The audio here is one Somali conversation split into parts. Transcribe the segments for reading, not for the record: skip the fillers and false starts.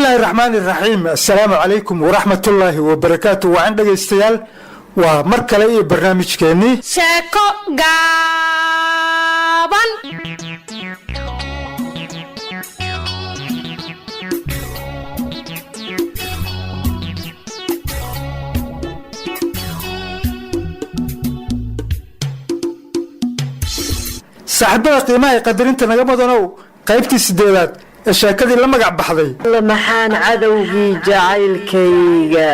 الله الرحمن الرحيم. السلام عليكم ورحمة الله وبركاته. وعندك استيال ومركلي برنامج كيني شاكو قابل صاحبنا قيمة قدرين تنقمضنو قيبتي سديلات الشاكدي لما قاعد بحضي محان عدوي جعلكيغا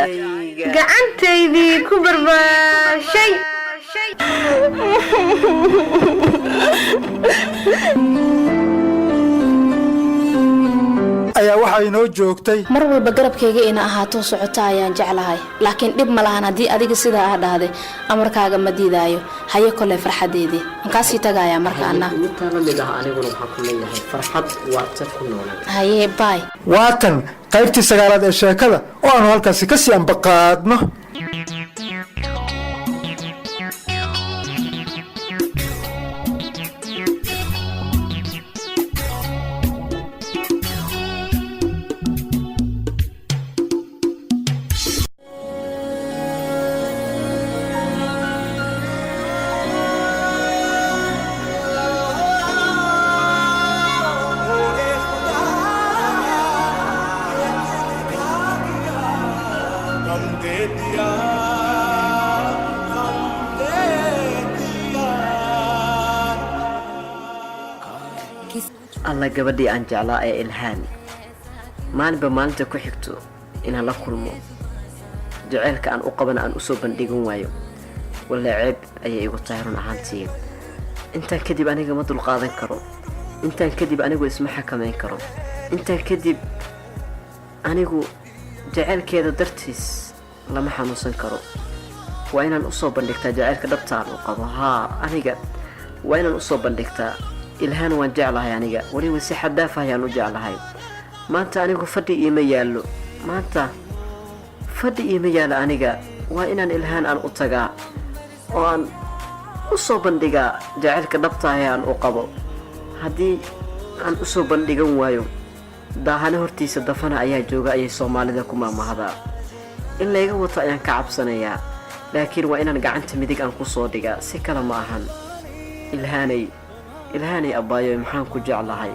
قعنتيدي كبر شيء ayaa waxa inoo joogtay mar walba garabkayga ina ahaato socota ayaan jeclahay laakiin dib ma lahan hadii adiga sidaa ah dhahday amarkaaga ma diidaayo haye kole farxadeedii anka sii tagaaya marka ana inta la midaha aniguna waxa ku leeyahay farxad waarta ku noolay haye bye waatan qaybtii sagaalaad ee sheekada oo aan halkaas ka sii ambaqaadno alla gabadhii aan jeclaa ee ilhaan maalinba maalinta ku xigto inaan la kulmo jaceylka aan u qaban aan usoo bandhigan waayo walla ceeb ayay igu tahay run ahaantii intaan kadib aniga ma dulqaadan karo intaan kadib anigu isma xakameyn karo intaan kadib anigu jaceylkeeda dartiis lama xanuunsan karo waa inaan usoo bandhigtaa jaceylka dhabta aan u qabo haa aniga waa inaan usoo bandhigtaa ilhaan waan jeclahay aniga waliba si xadaaf ah ayaan u jeclahay maanta anigu fadhi iima yaallo maanta fadhi iima yaalo aniga waa inaan ilhaan aan u tagaa oo aan usoo bandhigaa jaceylka dhabta ah aan u qabo haddii aan usoo bandhigan waayo daahane hortiisa dafana ayaa jooga ayay soomaalida ku maamahdaa in layga wato ayaan ka cabsanayaa laakiin waa inaan gacanta midig aan ku soo dhigaa si kale ma ahan ilhaanay abbaayo maxaan ku jeclahay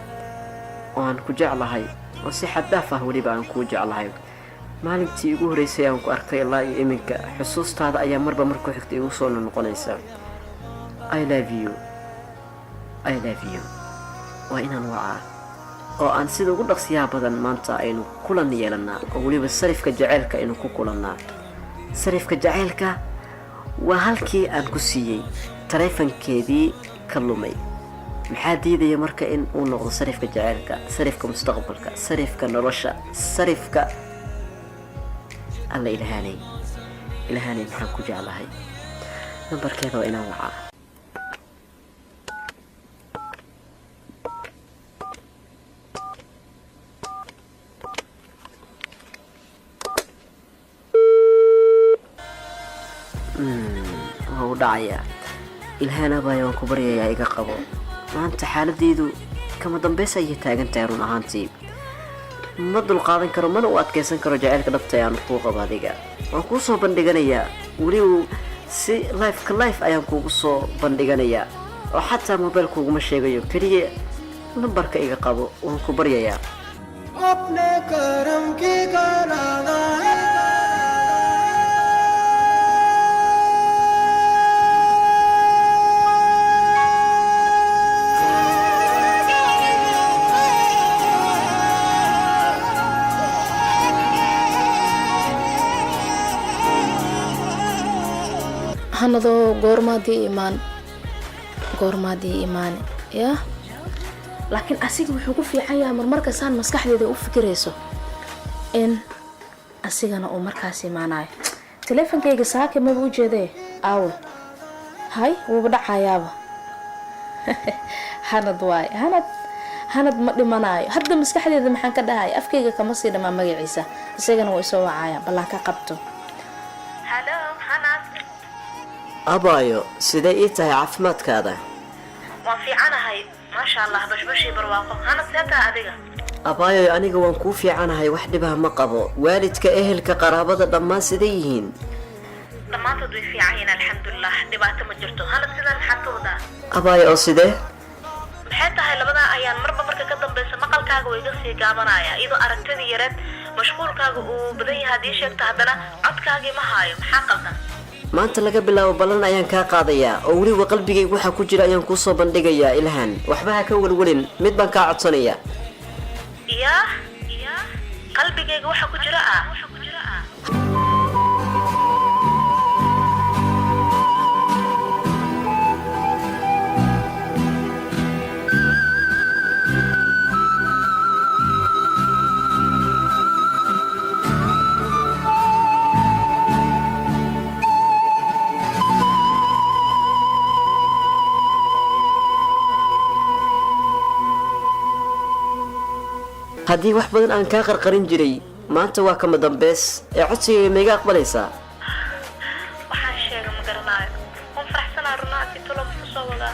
oo aan ku jeclahay oo si xadaaf ah weliba aan kuu jeclahay maalintii ugu horeysay aan ku arkay ilaa iyo iminka xusuustaada ayaa marba markuu xigta igu soo noqonaysa I love you waa inaan wacaa oo aan sida ugu dhaqsiyaha badan maanta aynu kulan yeelanaa oo weliba sarifka jaceylka aynu ku kulannaa sarifka jaceylka waa halkii aan ku siiyey taleefankeedii ka lumay maxaa diidaya marka in uu noqdo sarifka jaceylka sarifka mustaqbalka sarifka nolosha sarifka alla ilhaanay maxaan ku jeclahay nambarkeeda waa inaan wacaa waa u dhacayaa ilhaan abaayo waan ku baryayaa iga qabo maanta xaaladeydu kama dambaysa ayay taagan tahay run ahaantii ma dulqaadan karo mana u adkaysan karo jaceylka dhabta aan kuu qabo adiga waan kuu soo bandhiganayaa weliba si life ayaan kuugu soo bandhiganayaa oo xataa mobail kuuguma sheegayo keliya nambarka iga qabo waan ku baryayaa hanado goormaadii imaan ya laakiin asiga wuxuu ku fiican yahay marmarka saan maskaxdeeda u fikirayso in asigana uu markaas imaanayo teleefankayga saaka ma u jeeday aawe hay wuuba dhacayaaba hanad ma dhimanayo hadda maskaxdeeda maxaan ka dhahay afkayga kama sii dhamaa magaciisa isagana waa isoo wacaya ballan ka qabto hello hanad abaayo sidee ii tahay caafimaadkaada waan fiicanahay maasha allah bashbashii barwaaqo hanad seetaa adiga abaayo aniga waan kuu fiicanahay wax dhibaha ma qabo waalidka ehelka qaraabada dhammaan siday yihiin dhammaantood way fiican yihiin alxamdulilah dhibaato ma jirto hana sidan maxaad ka wadaa abaayo oo sidee maxay tahay labadaa ayaan marba marka ka dambaysa maqalkaaga way iga sii gaabanaya iyadoo aragtidii yareed mashquulkaaga uu badan yahay haddii sheegto haddana codkaagii ma haayo maxaa qaldan maanta laga bilaabo ballan ayaan kaa qaadayaa oo weliba qalbigayga waxaa ku jira ayaan kuu soo bandhigayaa ilhaan waxba ha ka welwelin mid baan kaa codsanayaa yaa qalbigayga waxa ku jira haddii wax badan aan kaa qarqarin jiray maanta waa kama dambeys ee codsigayga maiga aqbalaysaa waxaan sheega ma garanaayo waan faraxsanaa runaati tulo muxuu soo wadaa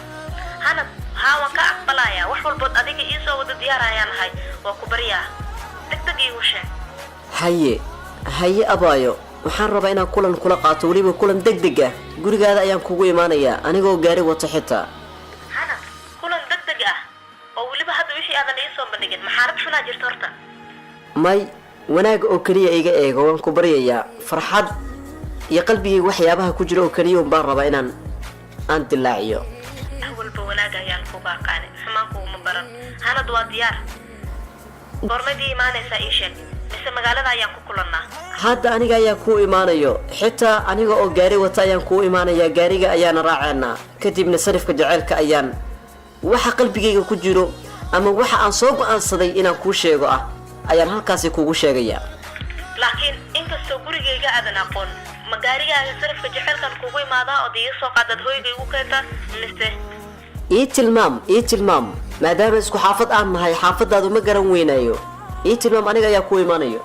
hanad haa waan ka aqbalayaa wax walbood adiga ii soo wada diyaar ayaan ahay waa ku baryaa degdeg iigu sheeg haye abaayo waxaan rabaa inaan kulan kula qaato weliba kulan degdeg ah gurigaada ayaan kugu imaanayaa anigoo gaari wato xitaa hanad kulan degdeg ah oo weliba hadda wixii aadan ii soo bandhigin maxaarad xunaa jirta horta may wanaag oo keliya iga eego waan ku baryayaa farxad iyo qalbigayga waxyaabaha ku jira oo keliya un baan rabaa inaan dilaaciyo awalba wanaag ayaan kuga aqaani xumaan kuguma baran hanad waa diyaar goormadii imaanaysaa ii sheeg mise magaalada ayaan ku kulannaa hadda aniga ayaa kuu imaanayo xitaa aniga oo gaari wata ayaan kuu imaanayaa gaariga ayaana raaceynaa kadibna sarifka jaceylka ayaan waxa qalbigayga ku jiro ama waxa aan soo go'aansaday inaan kuu sheego ah ayaan halkaasi kugu sheegayaa laakiin inkastoo gurigayga aadan aqoon ma gaarigaaga sarifka jaceylkan kugu imaadaa ood iga soo qaadad hooyga igu keenta mise ii tilmaam maadaama isku xaafad aan nahay xaafadaadu ma garan weynaayo ii tilmaam aniga ayaa kuu imaanayo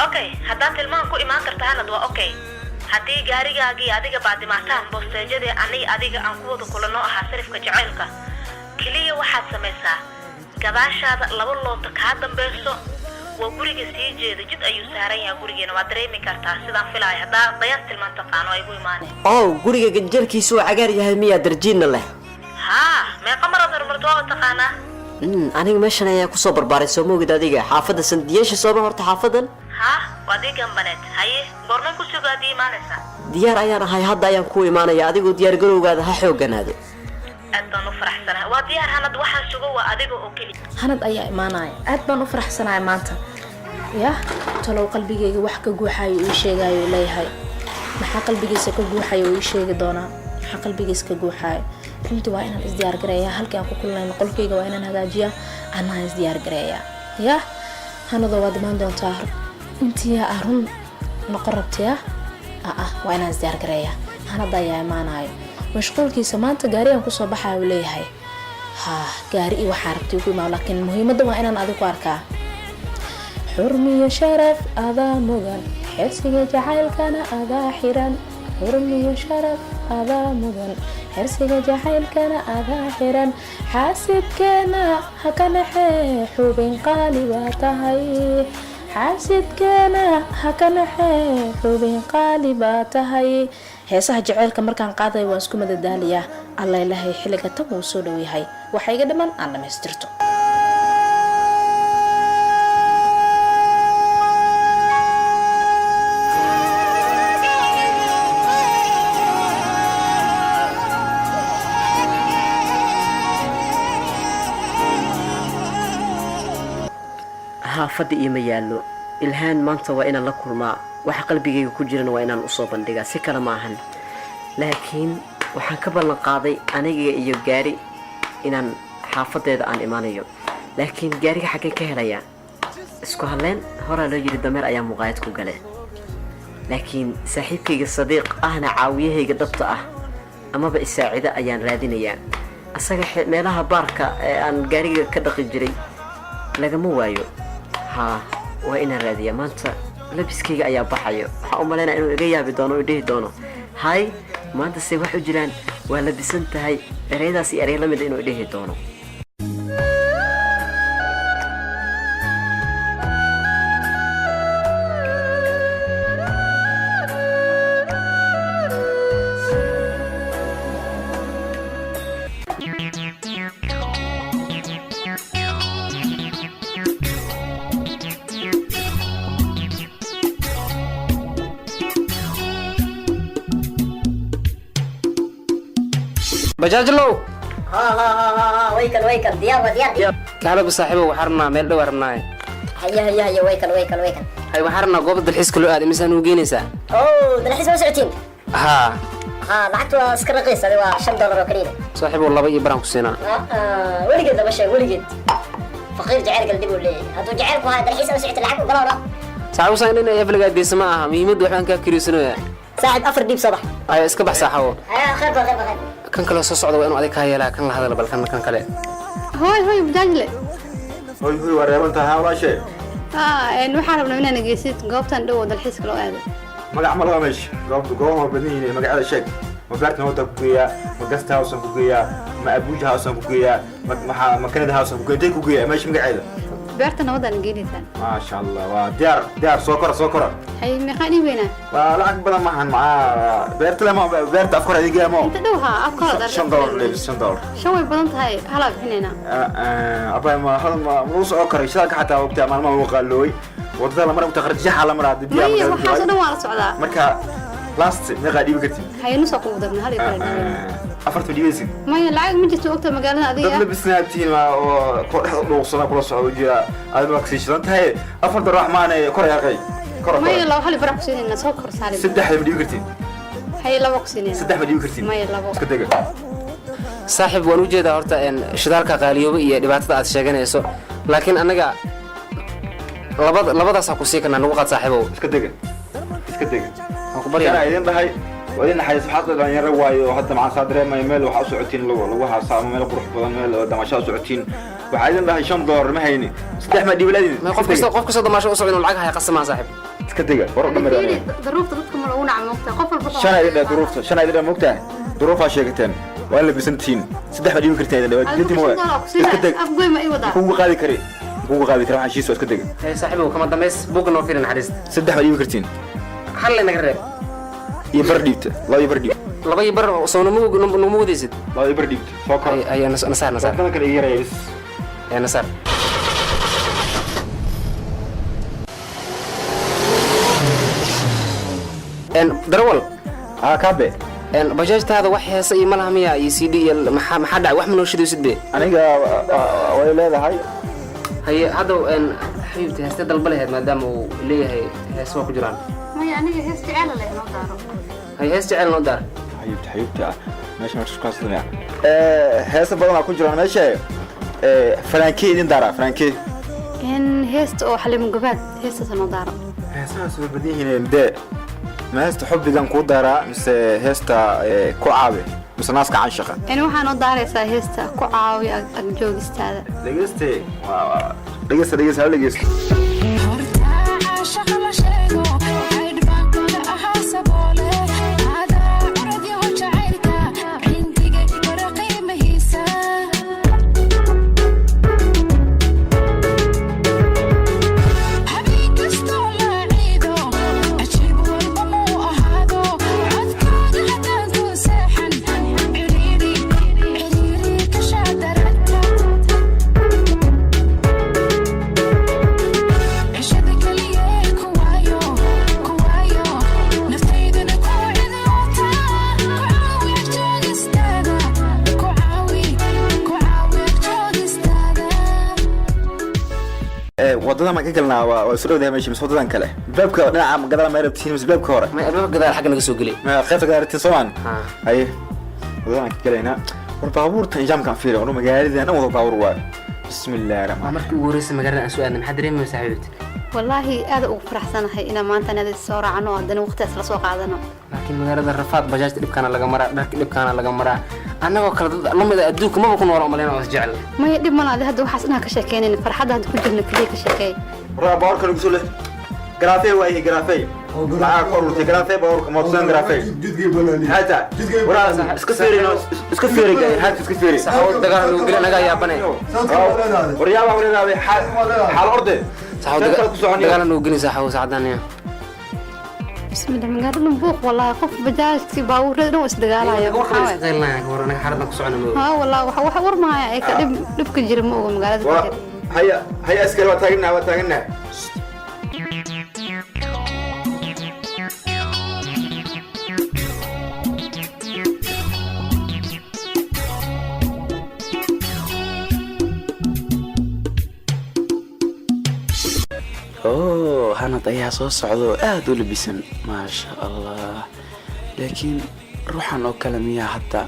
okay haddaad tilmaan ku imaan karta hanad waa okay haddii gaarigaagii adiga baadimaataan boosteejadii adiga aan ku wada kulanoo ahaa sarifka jaceylka keliya waxaad samaysaa gadaashaada laba loota kaa dambayso waa guriga sii jeeda jid ayuu saaran yahay gurigeena waa dareemi kartaa sidaan filaaya haddaa dayaas tilmaan taqaano ay gu imaaneen guriga ganjeelkiisu waa cagaar yahay miyaa darjiinna leh haa meeqa maraad horumarto waaba taqaanaa aniga meeshan ayaa kusoo barbaaray soo moogid adiga xaafadda sandiyeesha sooma horta xaafadan haa waa dii gambaneed haye goormay ku sugo haddii imaanaysaa diyaar ayaan ahay hadda ayaan kuu imaanaya adigoo diyaar garowgaada ha xooganaado aad baan u faraxsanahay waa diyaar hanad waxaan sugo waa adiga oo keliya hanad ayaa imaanaya aad baan u faraxsanahay maanta yah talow qalbigayga wax ka guuxayo ii sheegayo leeyahay maxaa qalbigiisa ka guuxayo ii sheegi doonaa maxaa qalbigiisa ka guuxayo runtii waa inaan isdiyaar gareeyaa halkii aan ku kulnayno qolkayga waa inaan hagaajiyaa anaan isdiyaar gareeyaa yah hanadoo waad imaan doontaa intii run noqon rabtaya waa inaan isdiyaar gareeyaa hanad ayaa imaanayo mashquulkiisa maanta gaari aan kusoo baxayo leeyahay gaari iyo waxaa rabtay ugu imaan laakiin muhiimadda waa inaan adigu arkaa xurmiyo sharaf adaa mugan xirsiga jacaylkana adaa xiran xurmiyo sharaf adaa mugan xirsiga jacaylkana adaa xiran xaasidkeena ha ka naxee xubin qaali baa tahay xaasidkeena ha ka naxee xubin qaali baa tahay heesaha jaceylka markaan qaadayo waan isku madadaaliyaa alla ilahay xilliga tan wuu soo dhow yahay waxa iga dhiman aan dhammaystirto xaafadda iima yaallo ilhaan maanta waa inaan la kulmaa waxa qalbigayga ku jirana waa inaan usoo bandhigaa si kale ma ahan laakiin waxaan ka ballan qaaday aniga iyo gaari inaan xaafadeeda aan imaanayo laakiin gaariga xaggee ka helayaa isku hadleen horaa loo yidhi dameer ayaa muqaayad ku gale laakiin saaxiibkayga sadiiq ahna caawiyahayga dhabta ah amaba isaacida ayaan raadinayaa asaga meelaha baarka ee aan gaariga ka dhaqi jiray lagama waayo waa inaan raadiyaa maanta labiskayga ayaa baxayo waxaa u malaynaa inuu iga yaabi doono o dhihi doono hay maanta se wax u jiraan waa labisan tahay ereyadaas iyo erey la mida inuu dhihi doono bajaaj low ها ويكل ديار kaala bu saaxiibo waxaan rabnaa meel dhow rabnaa هيا ويكل hay waxaan rabnaa goob dalxiiska loo aaday misaan u geynaysaa اوه دلحيس ما سعتين ها ها لعقت اسكر رقيص هذا $5 وكلينا saaxiibo laba iyo baraan ku siinaa ولقد ماشي ولقد فقير جعلك اللي بيقول لي هذا جعلك هذا دلحيس ما سعت العقد ولا saaxiibo saan inay aflaga deysma aha muhiimadu waxaan ka kiriisanayaa ساعد افر ديب صباح ay iska bax saaxiibo خير kan kale soo socda waa inuu adig ka yeelaa kan la hadal bal kan kale هوي بجاجلة هوي wareeranta ha walaashay waxaan rabnaa inaan nageysid goobtan dhow dalxiiska loo aado magac ma laha meesha goobaha badan yihiin magacada sheeg ma beertan wada ku geeyaa ma guest house ku geeyaa ma abuja house ku geeyaa ma Canada house ku geeyaa ku geeyaa meesha magaceeda beerta nabadan geynaysan ma sha Allah waa diyaar soo kora hay meeqaan ii weynaa waa lacag badan ma ahan beerta lama beerta afkor adiga ma inta dhow ha afkor dar $5 shan way badan tahay hala bixinayna abay ma soo soo koray shaqada xataa waqtiga maalmaha uu qaalooy wadada la maray mutakharijaha la maray biyo waxaas dhan waa la socdaa marka last meeqa dhibi kartid hay nusoo ku darna hal iyo afarta dhibaysid maya lacag ma jirto ogta magaalada adiga dad labisnaatiin ma oo ku dhex dhuuqsana kula socdo jira aad ma kasii shidan tahay afarta raxmaanay kor yaaqay kor maya laba hal iyo barax ku siinayna soo kor saari saddex dhibi kartid hay laba ku siinayna saddex dhibi kartid maya laba iska dega saaxiib waan u jeedaa horta shidaalka qaaliyooba iyo dhibaatada aad sheeganayso laakiin anaga labadaas ku sii kana nagu qad saaxiibow iska dega waxaan ku baryaa idin dhahay wadin xayis xaqda dhalinyaro waayo hadda macaan saa dareemay meel waxa u socotiin lagu haasaa meel qurux badan meel damasho u socotiin waxa idin dhahay $5 ma hayni saddex ma dhibiladin qof kasta damasho u socdo lacag hay qasama saaxiib iska dega war dhameeyo duruufta dadka ma lagu nacmo ogta qof walba shan idin moogtaa duruufa sheegteen waa la bisantiin saddex ma dhibi karteen inti mo iska deg afgoy ma ii wadaa kugu qaadi kari waxaan shiiso iska dega hay saaxiibow kama dambeys buug noo fiirin xariis saddex ma dhibi kartiin hal naga reeb iyo bar dhiibta laba iyo bar soo namu wadaysid laba iyo bar dhiibta soo kor ay nasaar dadka kale yareeyis ay nasaar darawal kaabe bajaajtaada wax heesa iyo malaha miya iyo CD iyo maxaa dhacay wax ma noo shidaysid be aniga way leedahay haye hadda xabiibti heesta dalba lahayd maadaama uu leeyahay hees waa ku jiraan maya aniga hees jecel leh noo daaro hay hees jecel noo daar xabiibta meesha markaa ku hasadnaa heesa badan ku jiraan meesha Frankie idin daara Frankie heesta oo xaliimo gabaad heestaas noo daaro heesaas way badan yihiin de heesta xubbigan ku daara mise heesta ku caabe mise naaska canshaqa waxaa noo daaraysaa heesta ku caawi ag joogistaada dhegeysta wadada ma ka galnaa waa soo dhawaday meesha wadadan kale baabka dhinaca gadala ma rabtiin mis baabka hore ma baabka gadala xagga naga soo galay ma qaybta gaartiin Soomaan hay wadadan ka galayna war baabuurta nidaamkan fiiro oo magaalada aan wada baabuur waa bismillaahir rahmaanir markii ugu horeysay magaalada aan soo aadnay maxaa dareemaysaa saaxiibti wallahi aad ugu faraxsanahay inaan maanta nada soo raacno oo haddana waqtigaas la soo qaadano laakiin magaalada rafaad bajaajta dhibkaana laga maraa dharka dhibkaana laga maraa annagoo kale dad lamida adduunka maba ku nool oo maleena was jecel maya dhib malaade hadda waxaas inaan ka sheekeynayn farxadda hadda ku jirno kaliya ka sheekeey raa baarka lagu soo leh garaafay waaye garaafay maxaa ku ururtay garaafay baarka moodsan garaafay hada waraa iska fiiriga hada iska fiiri saxaw dagaal lagu galay naga yaabanay waryaaba walaalahay xal orde saxaw dagaal lagu galay saxaw saacadaniya بسم الله من قال لهم بوق والله قف بجاجتي باور نو اسدغالا يا waxaan qeylnaa warana xaradan ku socono ها والله waxa war ma ay ka dib ka jira ma oga magaalada ka jira haya askar waa taagnaa hanad ayaa soo socda oo aad u labisan maasha allah laakiin ruuxan oo kale miyaa hadda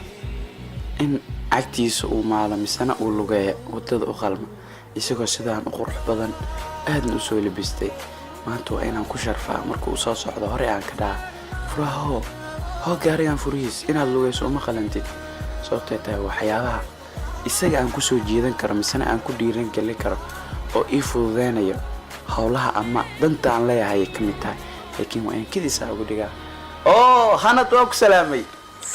in cagtiisa uu maalo misana uu lugeeya wadada u qalma isagoo sidaan u qurux badan aadna u soo labistay maanta waa inaan ku sharfaa markuu soo socdo hore aan ka dhaha furaho hoo gaarigaan furihiis inaad lugayso uma qalantid sababtay tahay waxyaabaha isaga aan ku soo jeedan karo misana aan ku dhiiran gelin karo oo ii fududeynayo howlaha ama danta aan leeyahay ka mid tahay laakiin waa in kidiisa ugu dhigaa hanad waa ku salaamay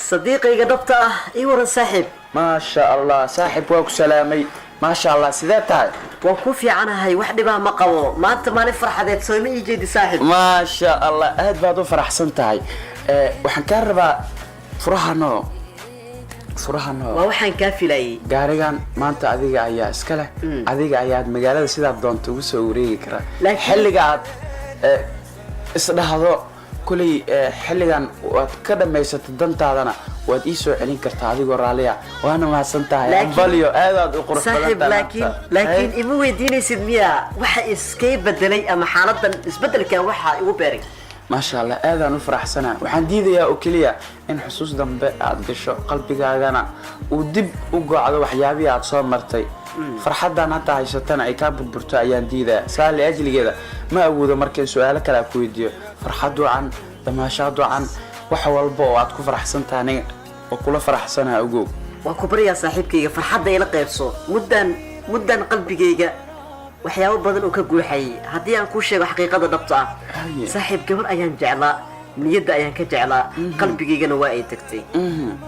sadiiqayga dhabta ah ii waran saaxiib maasha allah saaxiib waa ku salaamay maasha allah sidee tahay waan ku fiicanahay wax dhibaa ma qabo maanta maalin farxadeed soo ma ii jeedi saaxiib maasha allah aad baad u faraxsan tahay waxaan kaa rabaa furahano waa waxaan kaa filayay gaarigan maanta adiga ayaa iska leh adiga ayaad magaalada sidaad doonto ugu soo wareegi karaa xilliga aad isdhahdo kulay xilligan waad ka dhamaysato dantaadana waad ii soo celin kartaa adigoo raaliya waana mahadsan tahay ambalyo aadaad u qurux badan laakiin ima weydiinaysid miyaa waxa iskay bedelay ama xaaladan isbedelkan waxa igu beeray maasha allah aadaan u faraxsanaa waxaan diidayaa oo keliya in xusuus dambe aad gasho qalbigaagana uu dib u gocdo waxyaabihii aad soo martay farxadan hadda haysatana ay kaa burburto ayaan diidayaa saali ajligeeda ma awoodo markay su-aalo kale aan ku weydiiyo farxad wacan damaashaad wacan wax walba oo aad ku faraxsan tahay aniga oo kula faraxsanaa ogow waan ku baryaa saaxiibkayga farxadda ila qaybso muddan qalbigayga waxyaabo badan oo ka guuxayay haddii aan kuu sheego xaqiiqada dhabta ah saaxiib gabar ayaan jeclaa niyadda ayaan ka jeclaa qalbigaygana waa ay tagtay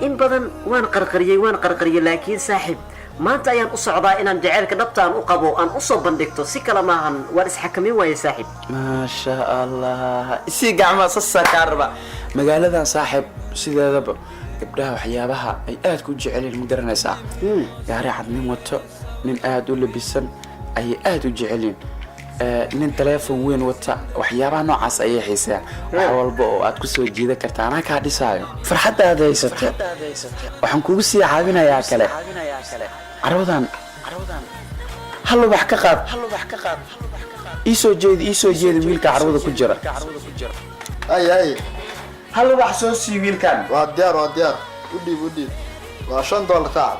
in badan waan qarqariyey laakiin saaxiib maanta ayaan u socdaa inaan jaceylka dhabta aan u qabo aan u soo bandhigto si kale maahan waan isxakamin waaye saaxiib maasha allah isii gacmaa sasaa kaa raba magaaladan saaxiib sideedaba gabdhaha waxyaabaha ay aad ku jecelyiin ma garanaysaa gaari cad nin wato nin aad u labisan ayay aad u jecelyiin nin teleefon weyn wata waxyaabaha noocaas ayay xiisayaan wax walba oo aad ku soo jiidan karta anaa kaa dhisaayo farxadda aad haysato waxaan kugu sii caawinayaa kale carwadan hal ubax ka qaad iisoo jeedi wiilka carwada ku jira hal ubax soo sii wiilkan waa diyaar u dhiib waa $5 taac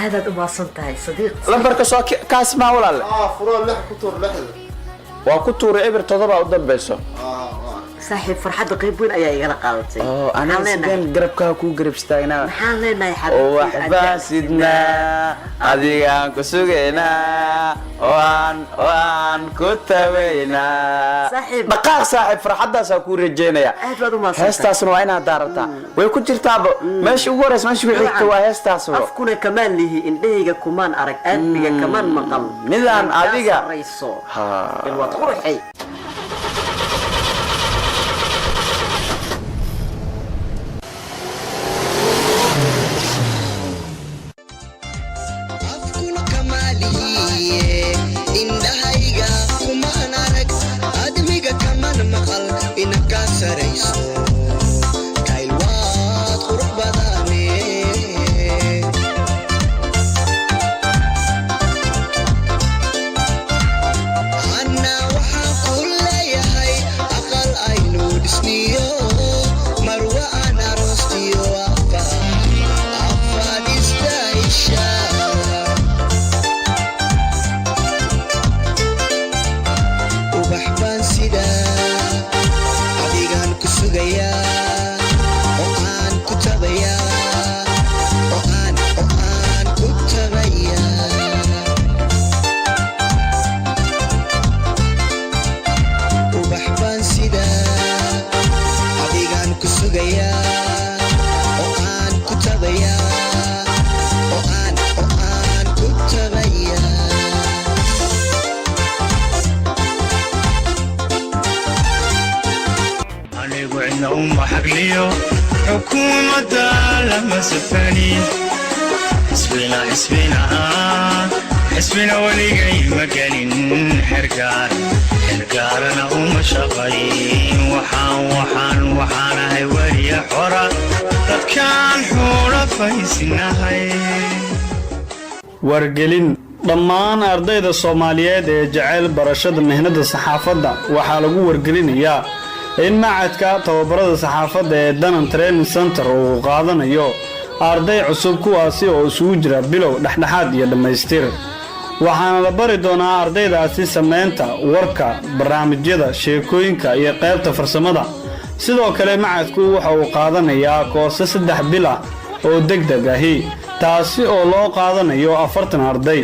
aadaad u maasan tahay sadiiq lambarka soo kaas maa walaale furo 6 ku tuur 6 waa ku tuuray eber 7 u dambayso saaxiib farxadda qayb weyn ayaa igala qaadatay anaa sideen garabkaa kuu garab istaagnaa maxaan leenahay xabiibti oo waxbaa sidnaa adigaan ku sugaynaa oo aan ku tabaynaa dhaqaaq saaxiib farxaddaasaa kuu rajeynaya heestaasna waa inaad daarataa way ku jirtaaba meesha ugu horeysa meesha ku xigta waa heestaas afkuna kamaan lihi indhahayga kumaan arag aadmiga kamaan maqal midaan adiga waad quruxay حسبنا وليقي مقالين حرقارنا ومشاقين وحان هاي ولي حورا كان حورا فايسنا هاي wargelin dhammaan ardayda Soomaaliyeed ee jecel barashada mihnada saxaafadda waxaa lagu wargelinayaa in macadka tababarada saxaafadda ee Danan Training Center uu qaadanayo arday cusub kuwaasi oo isugu jira bilow dhexdhexaad iyo dhamaystir waxaana la bari doonaa ardaydaasi sameynta warka barnaamijyada sheekooyinka iyo qaybta farsamada sidoo kale macadku waxa uu qaadanayaa koorso 3 bil ah oo degdeg ahi taasi oo loo qaadanayo 40 arday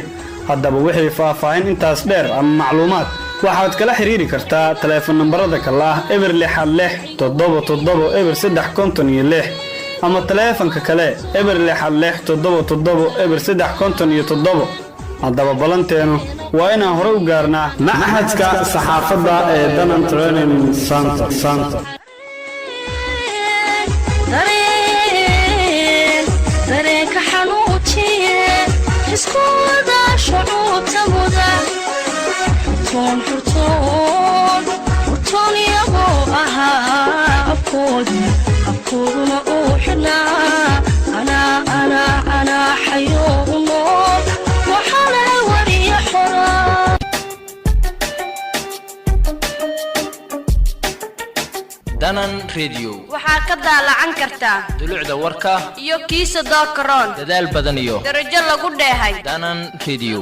haddaba wixii faahfaahin intaas dheer ama macluumaad waxaad kala xiriiri kartaa telefoon nambarada kala ah eber 66 eber 356 ama telefoonka kale eber 66 eber 357 haddaba balanteenu waa inaan hore u gaarnaa maxadka saxaafadda ee Danan Training Center dareenka xanuujiye iskooda shucuurta muda furtoon iyagoo ahaa afkooduna uu xidhnaa anaa xayoo u nool waxaana wariya xoraa Danan Radio waxaa ka daalacan kartaa dulucda warka iyo kiisa dookaroon dadaal badan iyo darajo lagu dheehay Danan Radio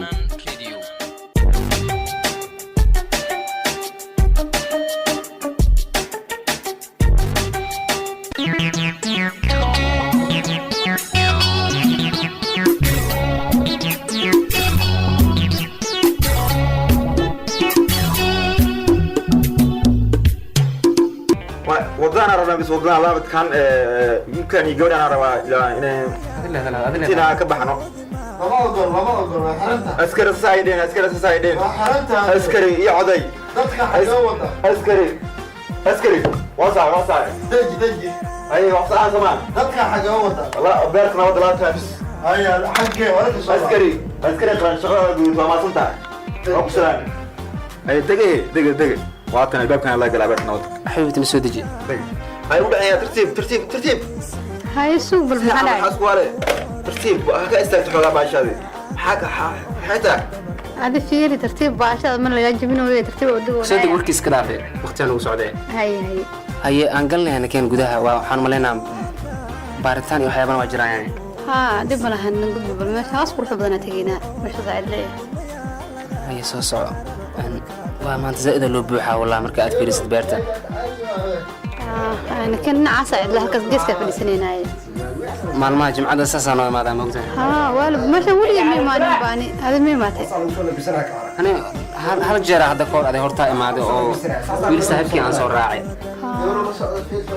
ودانا ربنا بس ودانا لابد كان يمكن يقول أنا ربا إن تنا كبحنا لما أقول أسكري سايدين أسكري يا عدي أسكري واسع دجي أي واسع زمان دتك حاجة وضع لا بيركنا وضع لا تابس أي حاجة ولا أسكري كان شغال ما صنتها أبصراني أي دقي واتنا الباب كان الله يقلع بيتنا وضع حبيبتي مسود جي هاي وضع ترتيب هاي السوق بالمحلات حسوالي ترتيب هكا استاك تحوغا باشادي حتى هذا فيري ترتيب باشا من اللي يجيبونه وهي ترتيب ودقوا صدق وركيس كلافي وقتنا وسعودي هي أنقلنا هنا كان جودها وحنا ملينا بارتاني وحيابنا وجرا يعني ها دب لها نقول بالمش أصبر حبنا تجينا مش زعل ليه هي صوصو وما أنت زائد اللي بوحة والله مركات في ريست بيرتا أنا كنا عساعد لها كذا في السنين هاي مال ما جمعة أساسا أنا ما دام وقتها والد ما شغولي مي ما نباني هذا مي ماتي أنا هالجرا هذا كور هذا هرتا إمادة أو ولسه هبكي عن صور راعي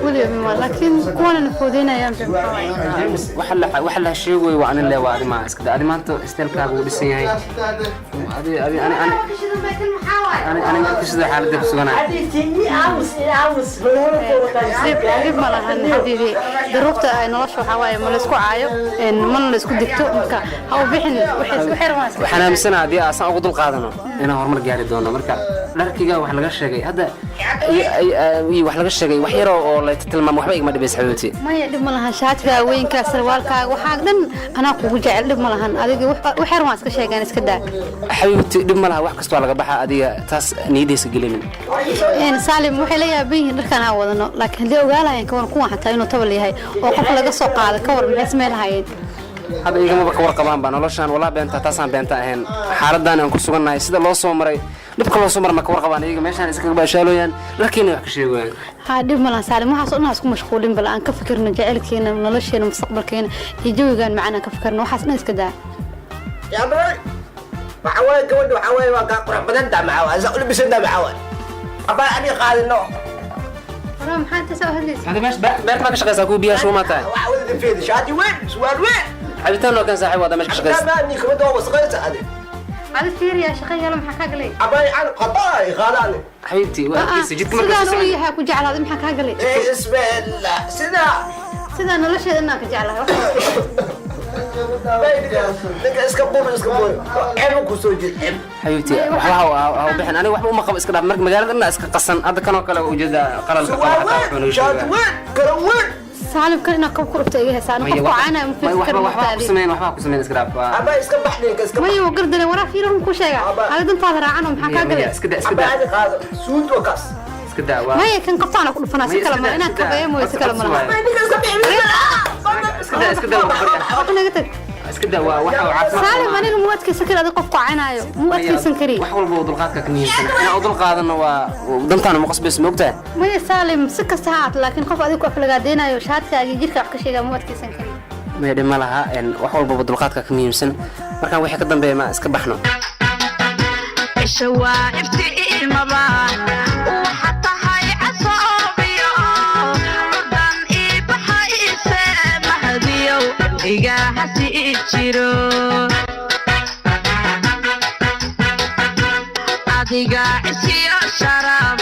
ولي مي لكن كون نفودينا يوم في وحلا الشيء وعن اللي وادي ما اسكت هذه ما أنت استلكا ولسه هاي هذه أنا كيس ذا حالة بسونا دب ما لها حبيبي دروبت نرش وحواي ما لسكو عايو إن ما لسكو دكتور مكا أو بحن وحير ما اسكت وحنا مسنا دي أصلا أقول القاضنا أنا هرمر جاري دونا مركا لاركيجا وحلا قشة هذا وحلا قشة وحيرة ولا تتلمم وحبيك ما دبي سحوتي ما يدب ما لها شات فيها وين كسر والكا وحاقدن أنا أقول جعل دب ما لها هذا وحير ما اسكت شيء كان اسكت حبيبتي دب ما لها wax kasta laga baxa adiga taas niideysa gelin in Salim waxay leeyahay dharkan ha wadano laakiin hadii ogaalaayeen ka war kuwa xataa inuu tabal yahay oo qof laga soo qaado ka war maxay sameeyay lahayd hada igama ka warqabaan baa noloshan wala beenta taasaan beenta ahayn xaaladan aan ku sugannahay sida loo soo maray dibka loo soo maray ma ka warqabaan iyaga meeshan iskaga baashaalooyaan laakiin wax ka sheegayaan ha dib ma laha Salim waxaas oo isku mashquulin bal aan ka fikirno jaceelkeena nolosheena mustaqbalkeena iyo jawigan macna ka fikirno waxaas iska daa يا بوي وحواي كود وحواي وقاقر بدن دمعة وأزقل بس دمعة أبا أني قادنو رام حتى سوى هذي هذا ماش بيت ما كشغل ساكو بيها شو ما تاي وعود في شادي وين سؤال وين حبيتان لو كان صاحب هذا ماش كشغل أنا أني كم دوا وصغيرة هذه هذا فير يا شقي يلا محكاك لي أبا أنا قطاي خالاني حبيبتي وأكيد جيت كم مرة سوي هاك وجعل هذا محكاك لي بسم الله سدا أنا ليش إنك جعلها لك اسكبور عيب كوسوجي حبيبتي waxaa bixin aniga waxba uma qabo iska magaalada inna iska qasan hadda kan oo kale ujeeda qalalka شاد وين كروين سالم كنا كم كرفت إيه سالم قطع أنا ما وحبا كسمين إسكراب أبا إسكب بحني إسكب ما يوقرد لي ورا في لهم كل شيء هذا دم طاهر عنهم حكا قال اسكدا أبا هذا قاضي سود وكاس اسكدا ما هي كان قطعنا كل فناس كلام أنا كبايم ويسكلم ما اسكدا أنا قلت اسكدا وحا وعفنا سالم أنا موتك سكر هذا قف قعنايو موتك سنكري wax walba oo dulqaadka ka nihiin inaan dul qaadano waa dantaan ma qasbis moogtaa ما هي سالم سكر ساعات لكن قف أديك قف لقادينايو شهادك أجيك wax ka sheega موتك سنكري ma dhima laha wax walba oo dulqaadka ka muhiimsan markaan wixii ka dambeeya ma iska baxno shawaa'ibti imaba وحتى هاي عصابيو ردان إيبحايسة مهديو إيقاهتي إجيرو أديقا إسيو شراب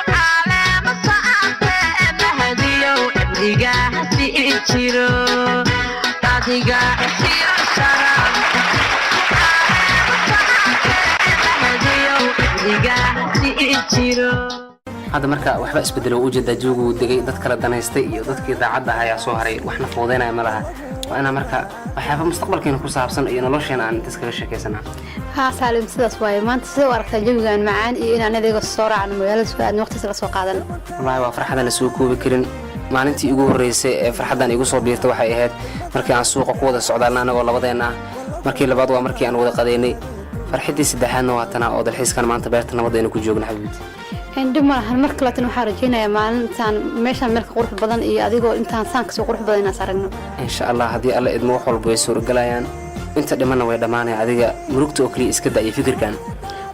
وعالم صعبة مهديو إيقاهتي إجيرو أديقا إسيو شراب hadda marka waxba isbedelo u jeeda joogu degay dad kala danaystay iyo dadkii daacadda ahaa soo haray waxna fuudeynaya ma laha waa inaan marka waxyaaba mustaqbalkeena ku saabsan iyo nolosheena aan intaas kaga sheekaysanaa ها سالم سداس واي ما أنت سوى أركان جوجان معان إيه أنا ذيك الصورة عن مجال سؤال نقطة الأسواق هذا والله waa farxadan soo koobi karin maalintii ugu horeysay ee farxadan igu soo biirtay waxay ahayd markii aan suuqa ku wada socdaalna anagoo labadeena markii labaad waa markii aan wada qadeynay farxadii saddexaadna waa tan oo dalxiiskan maanta beerta nabadayna ku joogna xabiibti عندما هل مركز لكن وحارجينا يا مال إنسان ماشان ملك قرح بدن إيه أديكو إنسان سانكس وقرح بدن ناس عرقنا إن شاء الله هدي الله إدمو حول بيسور قلايان أنت دمنا ويدماني أديك مروكت أكلي إسكدا يفكر كان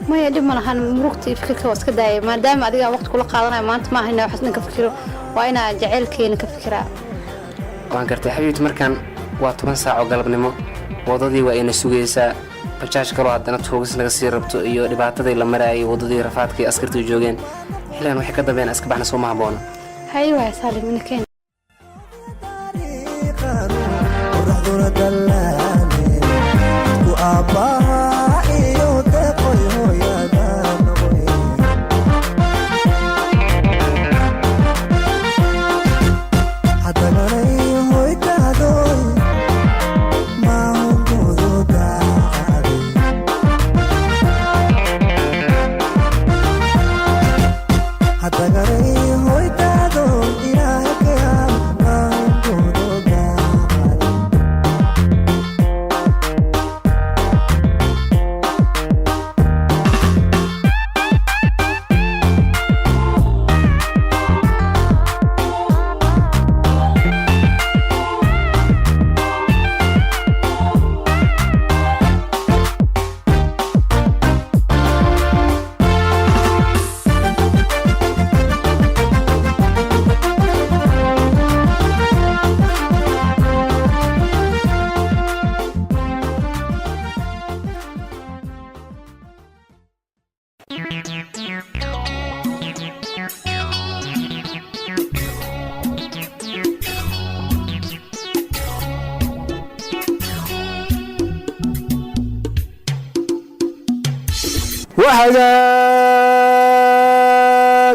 ما يدمنا هن مروكت يفكر كواسكدا ما دام أديك وقت كل قاضنا ما أنت ما هنا وحسنا كفكره وأنا جعل كين كفكره وأنا قلت حبيبتي مركان واتوان ساعة قلب نمو وضدي وأنا سويسا bajaaj karo haddana toogis naga sii rabto iyo dhibaatadii la maraayay wadadii rafaadkii askartu joogeen xilligan waxay ka dambeeyeen iska baxna soo ma haboona hayo waa saalim inakeen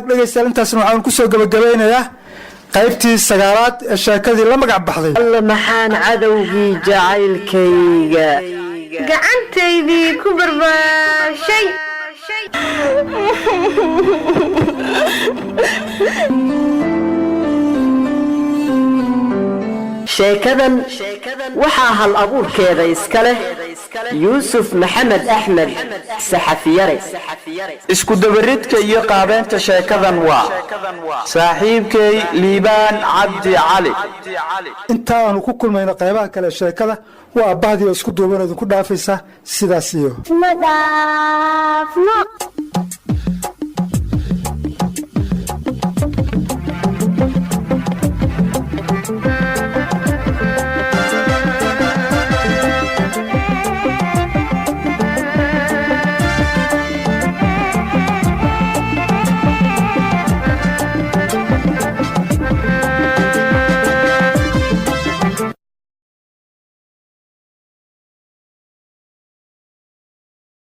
dhegeystayaal intaasna waxaan ku soo gabagabeynayaa qaybtii sagaalaad ee sheekadii la magac baxday alla maxaan cadowgii jacaylkayga gacantaydii ku barbaashay sheekadan waxaa hal abuurkeeda iska leh yuusuf maxamed axmed saxafiyare isku dabaridka iyo qaabeynta sheekadan waa saaxiibkay liibaan cabdi cali inta aanu ku kulmayno qaybaha kale sheekada waa abbahdiioo isku duuban idinku dhaafaysa sidaas iyo ma dhaafno